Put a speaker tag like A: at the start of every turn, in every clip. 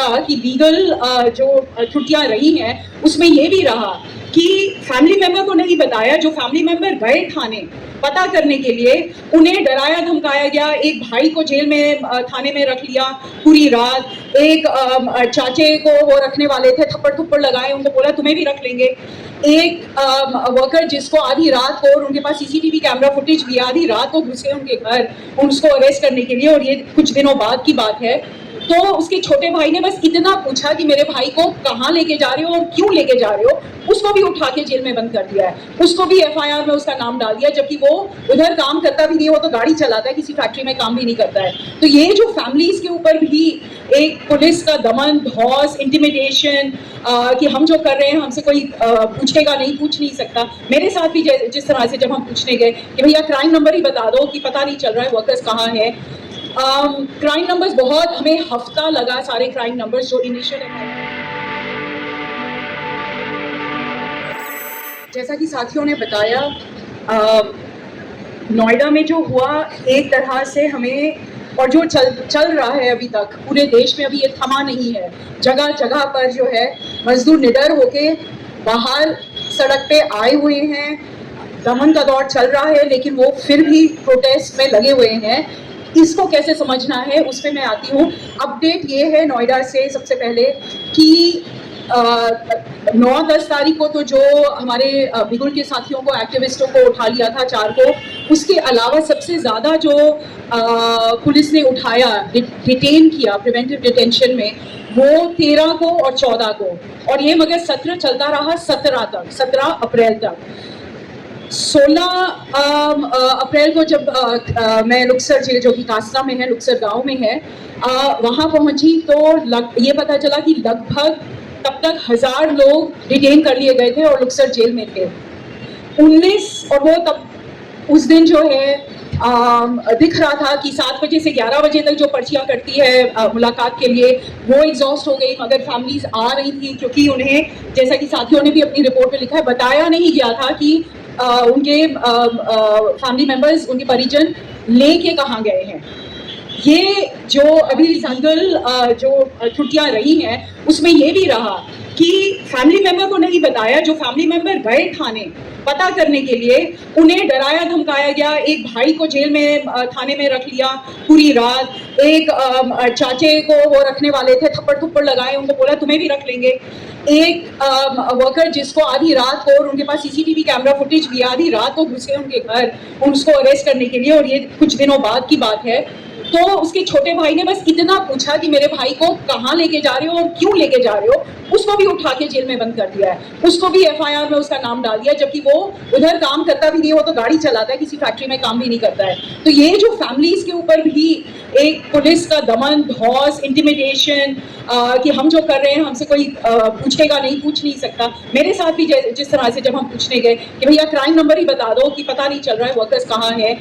A: रहा कि लीगल जो छुट्टियां रही हैं उसमें ये भी रहा कि फैमिली मेंबर को नहीं बताया, जो फैमिली मेंबर गए थाने पता करने के लिए, उन्हें डराया धमकाया गया। एक भाई को जेल में थाने में रख लिया पूरी रात। एक चाचे को वो रखने वाले थे, थप्पड़ थप्पड़ लगाए, उनको बोला तुम्हें भी रख लेंगे। एक वर्कर जिसको आधी रात को, और उनके पास सीसीटीवी कैमरा फुटेज भी, आधी रात को घुसे उनके घर उसको अरेस्ट करने के लिए, और ये कुछ दिनों बाद की बात है। तो उसके छोटे भाई ने बस इतना पूछा कि मेरे भाई को कहाँ लेके जा रहे हो और क्यों लेके जा रहे हो, उसको भी उठा के जेल में बंद कर दिया है। उसको भी एफआईआर में उसका नाम डाल दिया, जबकि वो उधर काम करता भी नहीं, वो तो गाड़ी चलाता है, किसी फैक्ट्री में काम भी नहीं करता है। तो ये जो फैमिलीज के ऊपर भी एक पुलिस का दमन, धौस, इंटिमिडेशन, कि हम जो कर रहे हैं हमसे कोई पूछेगा नहीं, पूछ नहीं सकता। मेरे साथ भी जिस तरह से जब हम पूछने गए कि भैया क्राइम नंबर ही बता दो कि पता नहीं चल रहा है वर्कर्स कहाँ है। क्राइम नंबर्स बहुत, हमें हफ्ता लगा सारे क्राइम नंबर्स जो इनिशियल है। जैसा कि साथियों ने बताया, नोएडा में जो हुआ एक तरह से हमें, और जो चल रहा है अभी तक पूरे देश में, अभी ये थमा नहीं है। जगह जगह पर जो है मजदूर निडर होके बाहर सड़क पे आए हुए हैं। दमन का दौर चल रहा है, लेकिन वो फिर भी प्रोटेस्ट में लगे हुए हैं। इसको कैसे समझना है उस पर मैं आती हूँ। अपडेट ये है नोएडा से सबसे पहले कि 9-10 तारीख को तो जो हमारे बिगुल के साथियों को, एक्टिविस्टों को उठा लिया था 4 को, उसके अलावा सबसे ज़्यादा जो पुलिस ने उठाया, डिटेन किया प्रिवेंटिव डिटेंशन में, वो 13 को और 14 को, और ये मगर सत्र चलता रहा 17 तक, 17 अप्रैल तक। 16 अप्रैल को जब मैं लुक्सर जो कि कासरा में है, लुक्सर गांव में है, वहाँ पहुँची तो ये पता चला कि लगभग तब तक 1000 लोग डिटेन कर लिए गए थे और लुक्सर जेल में थे। 19 और वो तब उस दिन जो है दिख रहा था कि 7 बजे से 11 बजे तक जो पर्चियाँ कटती है मुलाकात के लिए, वो एग्जॉस्ट हो गई, मगर फैमिलीज आ रही थी, क्योंकि उन्हें, जैसा कि साथियों ने भी अपनी रिपोर्ट में लिखा है, बताया नहीं गया था कि उनके फैमिली मेंबर्स, उनके परिजन लेके कहाँ गए हैं। ये जो अभी लीगल जो छुट्टियां रही हैं उसमें ये भी रहा कि फैमिली मेंबर को नहीं बताया, जो फैमिली मेंबर गए थाने पता करने के लिए, उन्हें डराया धमकाया गया। एक भाई को जेल में थाने में रख लिया पूरी रात। एक चाचे को वो रखने वाले थे, थप्पड़ थप्पड़ लगाए, उनको बोला तुम्हें भी रख लेंगे। एक वर्कर जिसको आधी रात को, और उनके पास सीसीटीवी कैमरा फुटेज भी, आधी रात को घुसे उनके घर उसको अरेस्ट करने के लिए, और ये कुछ दिनों बाद की बात है। तो उसके छोटे भाई ने बस इतना पूछा कि मेरे भाई को कहाँ लेके जा रहे हो और क्यों लेके जा रहे हो, उसको भी उठा के जेल में बंद कर दिया है। उसको भी एफआईआर में उसका नाम डाल दिया, जबकि वो उधर काम करता भी नहीं, वो तो गाड़ी चलाता है, किसी फैक्ट्री में काम भी नहीं करता है। तो ये जो फैमिलीज के ऊपर भी एक पुलिस का दमन, धौस, इंटिमिडेशन, कि हम जो कर रहे हैं हमसे कोई पूछेगा नहीं, पूछ नहीं सकता। मेरे साथ भी जिस तरह से जब हम पूछने गए कि भैया क्राइम नंबर ही बता दो कि पता नहीं चल रहा है वर्कर्स कहाँ है।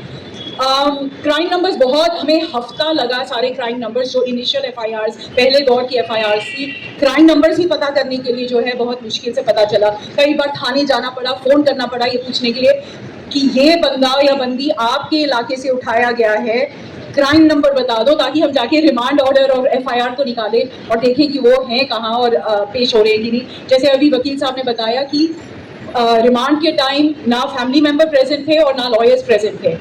A: क्राइम नंबर्स बहुत, हमें हफ्ता लगा सारे क्राइम नंबर्स जो इनिशियल एफआईआर्स, पहले दौर की एफआईआर्स थी, क्राइम नंबर्स ही पता करने के लिए जो है बहुत मुश्किल से पता चला। कई बार थाने जाना पड़ा, फोन करना पड़ा ये पूछने के लिए कि ये बंदा या बंदी आपके इलाके से उठाया गया है, क्राइम नंबर बता दो, ताकि हम जाके रिमांड ऑर्डर और एफआईआर को निकालें और देखें कि वो हैं कहाँ और पेश हो रहे हैं कि नहीं। जैसे अभी वकील साहब ने बताया कि रिमांड के टाइम ना फैमिली मेंबर प्रेजेंट थे और ना लॉयर्स प्रेजेंट थे।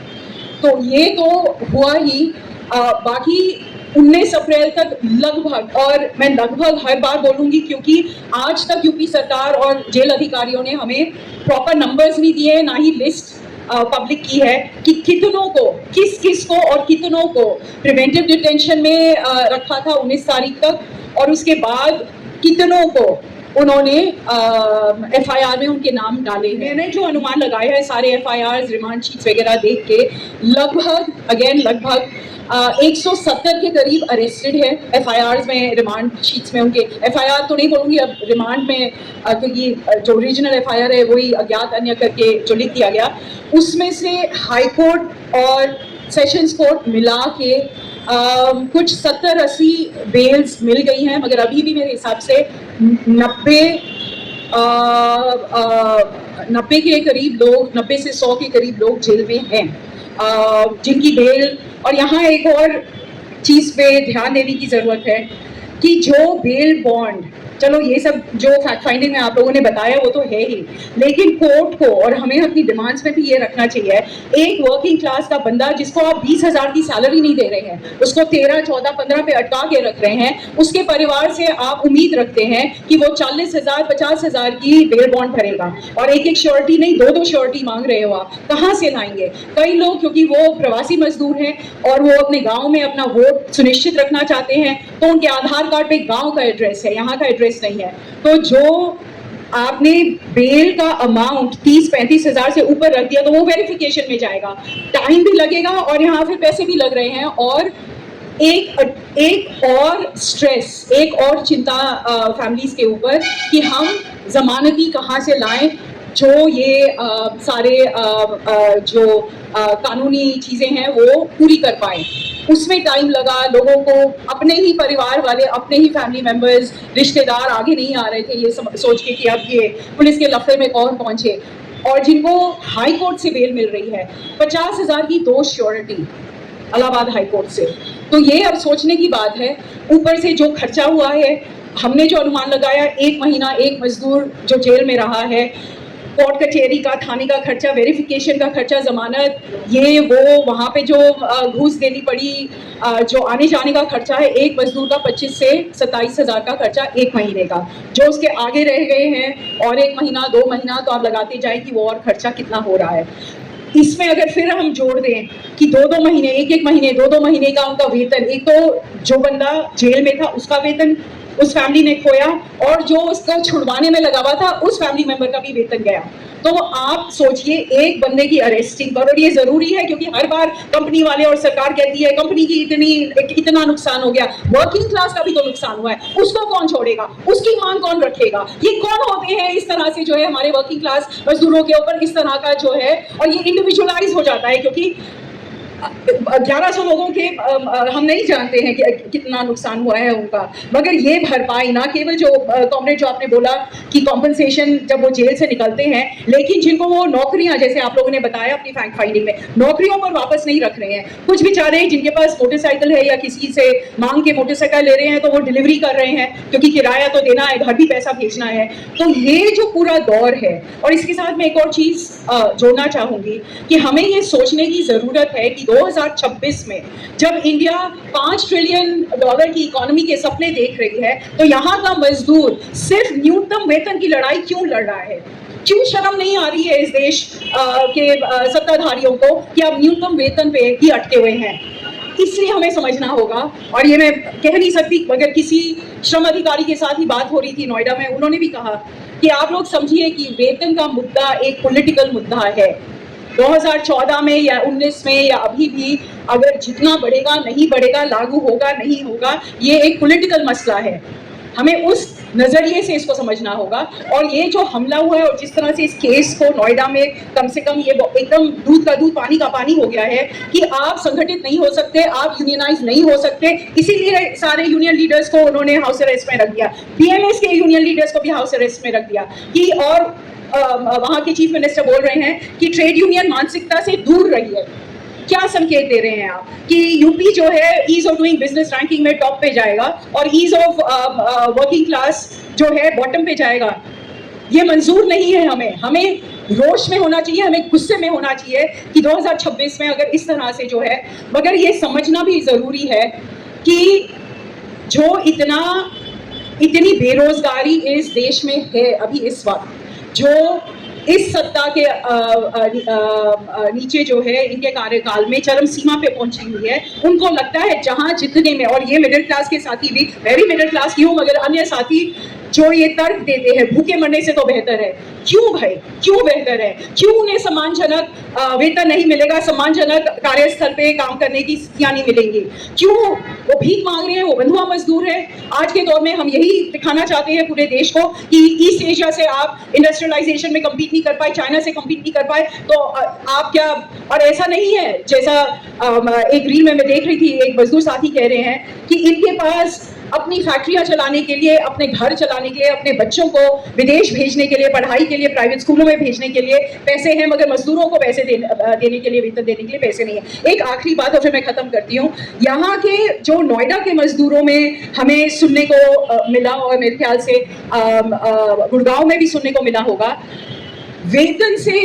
A: तो ये तो हुआ ही। बाकी 19 अप्रैल तक लगभग, और मैं लगभग हर बार बोलूंगी क्योंकि आज तक यूपी सरकार और जेल अधिकारियों ने हमें प्रॉपर नंबर्स नहीं दिए, ना ही लिस्ट पब्लिक की है कि कितनों को, किस को और कितनों को प्रिवेंटिव डिटेंशन में रखा था 19 तारीख तक, और उसके बाद कितनों को उन्होंने एफआईआर में उनके नाम डाले हैं। मैंने जो अनुमान लगाया है सारे एफआईआर, रिमांड शीट्स वगैरह देख के, लगभग 170 के करीब अरेस्टेड है एफआईआर में, रिमांड शीट्स में उनके। एफआईआर तो नहीं बोलूँगी अब, रिमांड में क्योंकि जो ओरिजिनल एफआईआर है वही अज्ञात अन्य करके जो लिख दिया गया, उसमें से हाई कोर्ट और सेशंस कोर्ट मिला के कुछ 70-80 बेल्स मिल गई हैं, मगर अभी भी मेरे हिसाब से 90 के करीब लोग, 90 से 100 के करीब लोग जेल में हैं जिनकी बेल। और यहाँ एक और चीज़ पे ध्यान देने की ज़रूरत है कि जो बेल बॉन्ड, चलो ये सब जो फैक्ट फाइंडिंग में आप लोगों ने बताया वो तो है ही, लेकिन कोर्ट को और हमें अपनी डिमांड्स में भी ये रखना चाहिए, एक वर्किंग क्लास का बंदा जिसको आप 20,000 की सैलरी नहीं दे रहे हैं, उसको 13, 14, 15 पे अटका के रख रहे हैं, उसके परिवार से आप उम्मीद रखते हैं कि वो 40,000, 50,000 की बेल बॉन्ड भरेगा, और एक एक श्योरिटी नहीं, दो दो श्योरिटी मांग रहे हो, आप कहाँ से लाएंगे? कई लोग क्योंकि वो प्रवासी मजदूर हैं और वो अपने गाँव में अपना वोट सुनिश्चित रखना चाहते हैं, तो उनके आधार कार्ड पे गाँव का एड्रेस है, यहाँ का एड्रेस नहीं है। तो जो आपने बेल का अमाउंट 30-35 हजार से ऊपर रख दिया तो वो वेरिफिकेशन में जाएगा, टाइम भी लगेगा और यहाँ फिर पैसे भी लग रहे हैं, और एक और स्ट्रेस, एक और चिंता फैमिलीज के ऊपर कि हम जमानती कहाँ से लाएं जो ये सारे जो कानूनी चीज़ें हैं वो पूरी कर पाए। उसमें टाइम लगा, लोगों को अपने ही परिवार वाले, अपने ही फैमिली मेंबर्स, रिश्तेदार आगे नहीं आ रहे थे ये सोच के कि अब ये पुलिस के लफड़े में कौन पहुंचे, और जिनको हाई कोर्ट से बेल मिल रही है 50,000 की 2 श्योरिटी इलाहाबाद हाई कोर्ट से, तो ये अब सोचने की बात है। ऊपर से जो खर्चा हुआ है, हमने जो अनुमान लगाया, 1 महीना एक मजदूर जो जेल में रहा है, कोर्ट कचहरी का, थाने का खर्चा, वेरिफिकेशन का खर्चा, जमानत, ये वो, वहाँ पे जो घूस देनी पड़ी, जो आने जाने का खर्चा है, एक मजदूर का 25 से 27 हज़ार का खर्चा 1 महीने का, जो उसके आगे रह गए हैं और 1 महीना 2 महीना, तो आप लगाते जाए कि वो और खर्चा कितना हो रहा है। इसमें अगर फिर हम जोड़ दें कि 2-2 महीने, 1-1 महीने, 2-2 महीने का उनका वेतन, एक तो जो बंदा जेल में था उसका वेतन उस फैमिली ने खोया, और जो उसको छुड़वाने में लगा हुआ था उस फैमिली मेंबर का भी वेतन गया। तो आप सोचिए, एक बंदे की अरेस्टिंग पर, और ये जरूरी है क्योंकि हर बार कंपनी वाले और सरकार कहती है कंपनी की इतना नुकसान हो गया, वर्किंग क्लास का भी तो नुकसान हुआ है, उसको कौन छोड़ेगा, उसकी मांग कौन रखेगा? ये कौन होते हैं इस तरह से जो है हमारे वर्किंग क्लास मजदूरों के ऊपर इस तरह का जो है, और ये इंडिविजुअलाइज हो जाता है क्योंकि 1100 लोगों के हम नहीं जानते हैं कि कितना नुकसान हुआ है उनका, मगर ये भरपाई ना केवल जो कॉमरेड जो आपने बोला कि कॉम्पनसेशन जब वो जेल से निकलते हैं, लेकिन जिनको वो नौकरियां, जैसे आप लोगों ने बताया अपनी फैक्ट फाइंडिंग में, नौकरियों पर वापस नहीं रख रहे हैं। कुछ बेचारे जिनके पास मोटरसाइकिल है या किसी से मांग के मोटरसाइकिल ले रहे हैं तो वो डिलीवरी कर रहे हैं क्योंकि किराया तो देना है, घर भी पैसा भेजना है। तो ये जो पूरा दौर है, और इसके साथ मैं एक और चीज जोड़ना चाहूंगी कि हमें ये सोचने की जरूरत है कि 2026 में जब इंडिया $5 ट्रिलियन की इकोनॉमी के सपने देख रही है, तो यहाँ का मजदूर सिर्फ न्यूनतम वेतन की लड़ाई क्यों लड़ रहा है? क्यों शर्म नहीं आ रही है इस देश के सत्ताधारियों को कि आप न्यूनतम वेतन पे ही अटके हुए हैं? इसलिए हमें समझना होगा, और ये मैं कह नहीं सकती मगर किसी श्रम अधिकारी के साथ ही बात हो रही थी नोएडा में, उन्होंने भी कहा कि आप लोग समझिए कि वेतन का मुद्दा एक पॉलिटिकल मुद्दा है। 2014 में या 19 में या अभी भी अगर जितना बढ़ेगा नहीं बढ़ेगा, लागू होगा नहीं होगा, ये एक पॉलिटिकल मसला है। हमें उस नजरिए से इसको समझना होगा। और ये जो हमला हुआ है और जिस तरह से इस केस को नोएडा में कम से कम ये एकदम दूध का दूध पानी का पानी हो गया है कि आप संगठित नहीं हो सकते, आप यूनियनाइज नहीं हो सकते, इसीलिए सारे यूनियन लीडर्स को उन्होंने हाउस अरेस्ट में रख दिया, बीएमएस के यूनियन लीडर्स को भी हाउस अरेस्ट में रख दिया कि, और वहाँ के चीफ मिनिस्टर बोल रहे हैं कि ट्रेड यूनियन मानसिकता से दूर रही है। क्या संकेत दे रहे हैं आप कि यूपी जो है ease of doing business ranking में टॉप पे जाएगा और ईज ऑफ वर्किंग क्लास जो है बॉटम पे जाएगा? ये मंजूर नहीं है। हमें रोष में होना चाहिए, हमें गुस्से में होना चाहिए कि 2026 में अगर इस तरह से जो है, मगर ये समझना भी जरूरी है कि जो इतनी बेरोजगारी इस देश में है अभी इस वक्त, जो इस सत्ता के नीचे जो है इनके कार्यकाल में चरम सीमा पे पहुंची हुई है, उनको लगता है जहां जितने में, और ये मिडिल क्लास के साथी भी, मैं भी मिडिल क्लास की हूँ, मगर अन्य साथी जो ये तर्क देते हैं भूखे मरने से तो बेहतर है। क्यों भाई, क्यों बेहतर है? क्यों उन्हें सम्मानजनक वेतन नहीं मिलेगा, सम्मानजनक कार्यस्थल पे काम करने की स्थितियां नहीं मिलेंगी? क्यों वो भीख मांग रहे हैं, वो बंधुआ मजदूर है? आज के दौर में हम यही दिखाना चाहते हैं पूरे देश को कि ईस्ट एशिया से आप इंडस्ट्रियलाइजेशन में कम्पीट नहीं कर पाए, चाइना से कम्पीट नहीं कर पाए, तो आप क्या? और ऐसा नहीं है, जैसा एक रील में मैं देख रही थी, एक मजदूर साथी कह रहे हैं कि इनके पास अपनी फैक्ट्रियां चलाने के लिए, अपने घर चलाने के लिए, अपने बच्चों को विदेश भेजने के लिए, पढ़ाई के लिए, प्राइवेट स्कूलों में भेजने के लिए पैसे हैं, मगर मजदूरों को पैसे देने के लिए, वेतन देने के लिए पैसे नहीं है। एक आखिरी बात और फिर मैं खत्म करती हूँ। यहाँ के जो नोएडा के मजदूरों में हमें सुनने को मिला, और मेरे ख्याल से गुड़गांव में भी सुनने को मिला होगा, वेतन से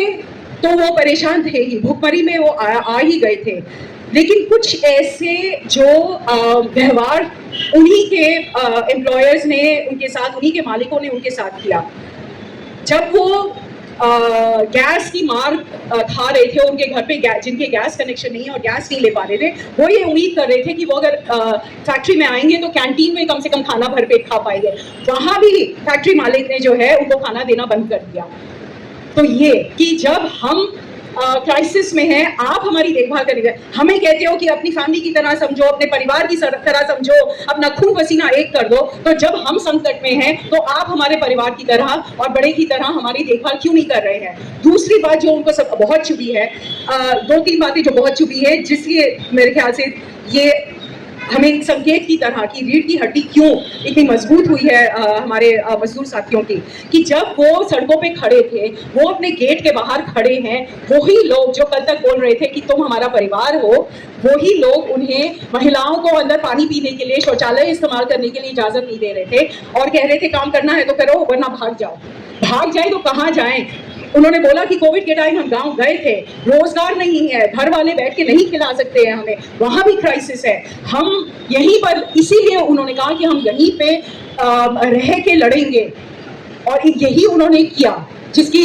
A: तो वो परेशान थे ही, भुखमरी में वो आ ही गए थे, लेकिन कुछ ऐसे जो व्यवहार उन्हीं के एम्प्लॉयर्स ने उनके साथ, उन्हीं के मालिकों ने उनके साथ किया, जब वो गैस की मार खा रहे थे, उनके घर पे जिनके गैस कनेक्शन नहीं है और गैस नहीं ले पा रहे थे, वो ये उम्मीद कर रहे थे कि वो अगर फैक्ट्री में आएंगे तो कैंटीन में कम से कम खाना भरपेट खा पाएंगे। वहां भी फैक्ट्री मालिक ने जो है उनको खाना देना बंद कर दिया। तो ये कि जब हम क्राइसिस में हैं, आप हमारी देखभाल करेंगे, हमें कहते हो कि अपनी फैमिली की तरह समझो, अपने परिवार की तरह समझो, अपना खून पसीना एक कर दो, तो जब हम संकट में हैं तो आप हमारे परिवार की तरह और बड़े की तरह हमारी देखभाल क्यों नहीं कर रहे हैं। दूसरी बात जो उनको सब बहुत चुभी है, दो तीन बातें जो बहुत चुभी है, जिसलिए मेरे ख्याल से ये हमें एक संकेत की तरह की रीढ़ की हड्डी क्यों इतनी मजबूत हुई है हमारे मजदूर साथियों की, कि जब वो सड़कों पे खड़े थे, वो अपने गेट के बाहर खड़े हैं, वही लोग जो कल तक बोल रहे थे कि तुम हमारा परिवार हो, वही लोग उन्हें, महिलाओं को अंदर पानी पीने के लिए, शौचालय इस्तेमाल करने के लिए इजाजत नहीं दे रहे थे और कह रहे थे काम करना है तो करो वरना भाग जाओ। भाग जाए तो कहाँ जाएं? उन्होंने बोला कि कोविड के टाइम हम गांव गए थे, रोजगार नहीं है, घर वाले बैठ के नहीं खिला सकते हैं हमें, वहां भी क्राइसिस है, हम यहीं पर, इसीलिए उन्होंने कहा कि हम यहीं पे रह के लड़ेंगे, और यही उन्होंने किया, जिसकी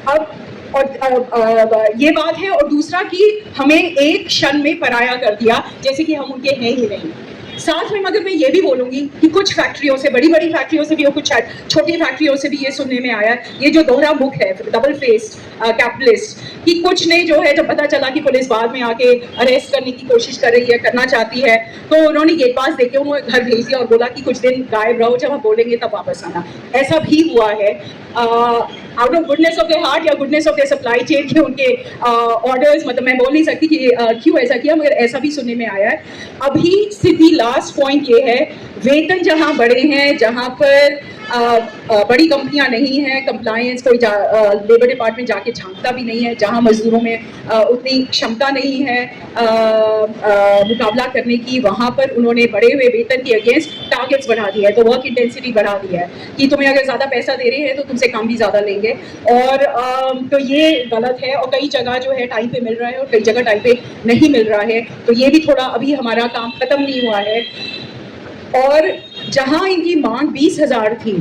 A: अब और ये बात है। और दूसरा कि हमें एक क्षण में पराया कर दिया, जैसे कि हम उनके हैं ही नहीं। साथ में मगर मैं ये भी बोलूंगी कि कुछ फैक्ट्रियों से, बड़ी बड़ी फैक्ट्रियों से भी और कुछ छोटी फैक्ट्रियों से भी ये सुनने में आया, ये जो दोहरा मुख है, डबल फेस्ड कैपिटलिस्ट, कि कुछ ने जो है, जब पता चला कि पुलिस बाद में आके अरेस्ट करने की कोशिश कर रही है, करना चाहती है, तो उन्होंने गेट पास देके उन्होंने घर भेज दिया और बोला कि कुछ दिन गायब रहो, जब हम बोलेंगे तब वापस आना। ऐसा भी हुआ है, out of goodness of the heart या goodness of the supply chain के उनके ऑर्डर्स, मतलब मैं बोल नहीं सकती कि क्यों ऐसा किया, मगर ऐसा भी सुनने में आया है। अभी स्थिति, लास्ट पॉइंट ये है, वेतन जहां बड़े हैं, जहां पर बड़ी कंपनियां नहीं हैं, कंप्लायंस कोई लेबर डिपार्टमेंट जाके झांकता भी नहीं है, जहां मजदूरों में उतनी क्षमता नहीं है मुकाबला करने की, वहां पर उन्होंने बढ़े हुए वेतन के अगेंस्ट टारगेट्स बढ़ा दिया है, तो वर्क इंटेंसिटी बढ़ा दी है कि तुम्हें अगर ज़्यादा पैसा दे रहे हैं तो तुमसे काम भी ज़्यादा लेंगे, और तो ये गलत है। और कई जगह जो है टाइम पे मिल रहा है और कई जगह टाइम पे नहीं मिल रहा है, तो ये भी थोड़ा, अभी हमारा काम खत्म नहीं हुआ है। और जहां इनकी मांग 20,000 थी,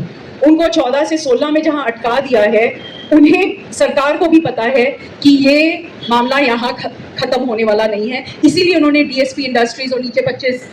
A: उनको 14 से 16 में जहां अटका दिया है, उन्हें, सरकार को भी पता है कि ये मामला यहाँ खत्म होने वाला नहीं है, इसीलिए उन्होंने डीएसपी इंडस्ट्रीज और नीचे 25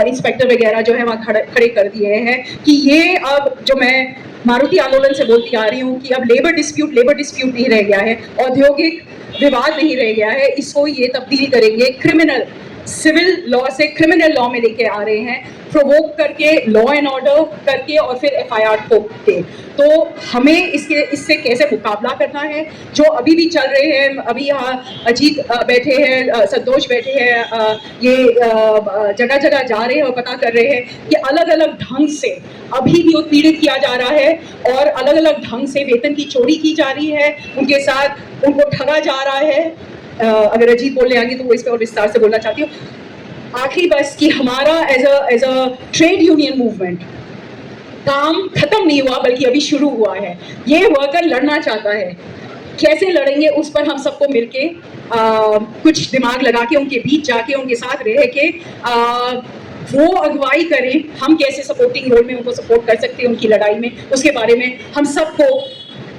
A: इंस्पेक्टर वगैरह जो है वहाँ खड़े कर दिए हैं कि ये, अब जो मैं मारुति आंदोलन से बोलती आ रही हूँ कि अब लेबर डिस्प्यूट नहीं रह गया है, औद्योगिक विवाद नहीं रह गया है, इसको ये तब्दील करेंगे, क्रिमिनल, सिविल लॉ से क्रिमिनल लॉ में लेके आ रहे हैं, प्रोवोक करके, लॉ एंड ऑर्डर करके और फिर एफआईआर ठोक के। तो हमें इससे कैसे मुकाबला करना है, जो अभी भी चल रहे हैं, अभी यहाँ अजीत बैठे हैं, संतोष बैठे हैं, ये जगह जगह जा रहे हैं और पता कर रहे हैं कि अलग अलग ढंग से अभी भी उत्पीड़ित किया जा रहा है और अलग अलग ढंग से वेतन की चोरी की जा रही है, उनके साथ उनको ठगा जा रहा है। अगर अजीत बोलने आगे तो वो इस पर और विस्तार से बोलना चाहती हूँ। आखिरी बस कि हमारा as a trade union movement काम खत्म नहीं हुआ, बल्कि अभी शुरू हुआ है। ये वर्कर लड़ना चाहता है, कैसे लड़ेंगे उस पर हम सबको मिलके कुछ दिमाग लगा के, उनके बीच जाके, उनके साथ रह के वो अगुवाई करें, हम कैसे सपोर्टिंग रोल में उनको सपोर्ट कर सकते हैं उनकी लड़ाई में, उसके बारे में हम सबको,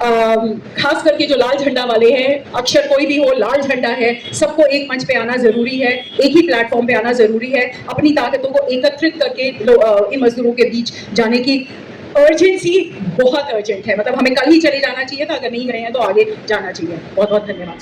A: खास करके जो लाल झंडा वाले हैं, अक्षर कोई भी हो, लाल झंडा है, सबको एक मंच पे आना जरूरी है, एक ही प्लेटफॉर्म पे आना जरूरी है, अपनी ताकतों को एकत्रित करके इन मजदूरों के बीच जाने की अर्जेंसी बहुत अर्जेंट है। मतलब हमें कल ही चले जाना चाहिए था, अगर नहीं गए हैं तो आगे जाना चाहिए। बहुत बहुत धन्यवाद।